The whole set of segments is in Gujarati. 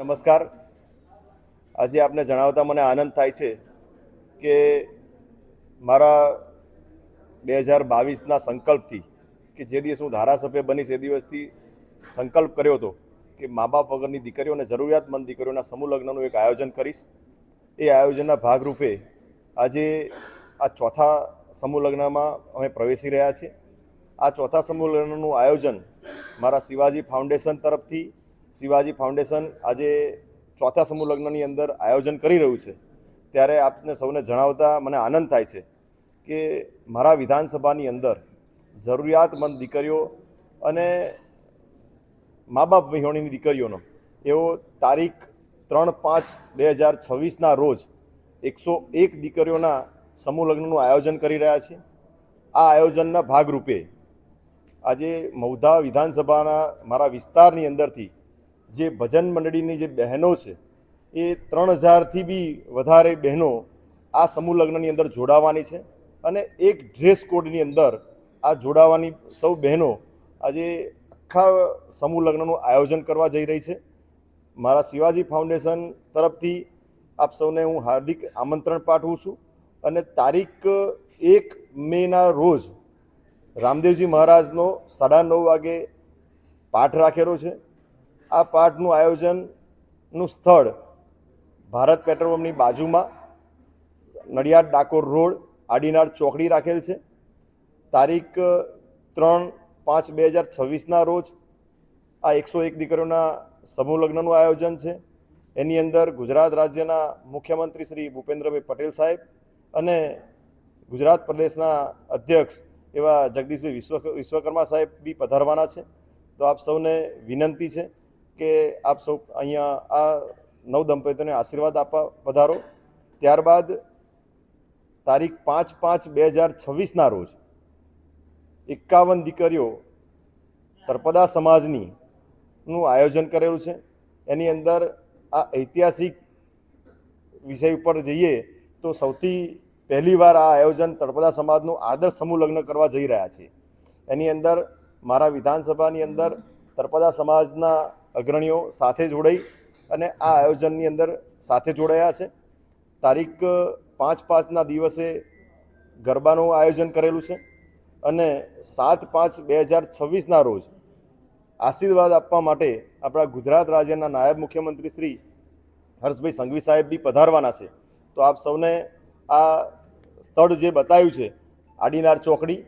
નમસ્કાર. આજે આપને જણાવતા મને આનંદ થાય છે કે મારા 2022ના સંકલ્પથી કે જે દિવસ હું ધારાસભ્ય બનીશ એ દિવસથી સંકલ્પ કર્યો હતો કે મા બાપ વગરની દીકરીઓ અને જરૂરિયાતમંદ દીકરીઓના સમૂહ લગ્નનું એક આયોજન કરીશ. એ આયોજનના ભાગરૂપે આજે આ ચોથા સમૂહ લગ્નમાં અમે પ્રવેશી રહ્યા છીએ. આ ચોથા સમૂહ લગ્નનું આયોજન મારા શિવાજી ફાઉન્ડેશન તરફથી શિવાજી ફાઉન્ડેશન આજે ચોથા સમૂહ લગ્નની અંદર આયોજન કરી રહ્યું છે. ત્યારે આપને સૌને જણાવતા મને આનંદ થાય છે કે મારા વિધાનસભાની અંદર જરૂરિયાતમંદ દીકરીઓ અને મા બાપ વિહોણીની દીકરીઓનો એવો તારીખ 3/5/2026ના રોજ 101 દીકરીઓના સમૂહ લગ્નનું આયોજન કરી રહ્યા છે. આ આયોજનના ભાગરૂપે આજે મૌધા વિધાનસભાના મારા વિસ્તારની અંદરથી જે ભજન મંડળીની જે બહેનો છે એ 3000થી બી વધારે બહેનો આ સમૂહ લગ્નની અંદર જોડાવાની છે અને એક ડ્રેસ કોડની અંદર આ જોડાવાની સૌ બહેનો આજે આખા સમૂહ લગ્નનું આયોજન કરવા જઈ રહી છે. મારા શિવાજી ફાઉન્ડેશન તરફથી આપ સૌને હું હાર્દિક આમંત્રણ પાઠવું છું અને તારીખ 1 મેના રોજ રામદેવજી મહારાજનો 9:30 વાગે પાઠ રાખેલો છે. આ પાઠનું આયોજનનું સ્થળ ભારત પેટ્રોલ પંપની બાજુમાં નડિયાદ ડાકોર રોડ આડીનાર ચોકડી રાખેલ છે. તારીખ 3/5/2026ના રોજ આ 101 દીકરીઓના સમૂહ લગ્નનું આયોજન છે. એની અંદર ગુજરાત રાજ્યના મુખ્યમંત્રી શ્રી ભૂપેન્દ્રભાઈ પટેલ સાહેબ અને ગુજરાત પ્રદેશના અધ્યક્ષ એવા જગદીશભાઈ વિશ્વકર્મા સાહેબ બી પધારવાના છે. તો આપ સૌને વિનંતી છે કે આપ સૌ અહીંયા આ નવ દંપતીઓને આશીર્વાદ આપવા પધારો. ત્યારબાદ તારીખ 5/5/2026ના રોજ 51 દીકરીઓ તળપદા સમાજનું આયોજન કરેલું છે. એની અંદર આ ઐતિહાસિક વિષય ઉપર જઈએ તો સૌથી પહેલીવાર આ આયોજન તળપદા સમાજનું આદર્શ સમૂહ લગ્ન કરવા જઈ રહ્યા છે. એની અંદર મારા વિધાનસભાની અંદર તળપદા સમાજના અગ્રણીઓ સાથે જોડાઈ અને આ આયોજનની અંદર સાથે જોડાયા છે. તારીખ 5/5ના દિવસે ગરબાનું આયોજન કરેલું છે અને 7/5/2026ના રોજ આશીર્વાદ આપવા માટે આપણા ગુજરાત રાજ્યના નાયબ મુખ્યમંત્રી શ્રી હર્ષભાઈ સંઘવી સાહેબ બી પધારવાના છે. તો આપ સૌને આ સ્થળ જે બતાવ્યું છે આડીનાર ચોકડી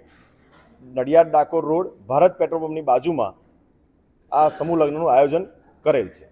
નડિયાદ ડાકોર રોડ ભારત પેટ્રોલ પંપની બાજુમાં આ સમૂહ લગ્નનું આયોજન કરેલ છે.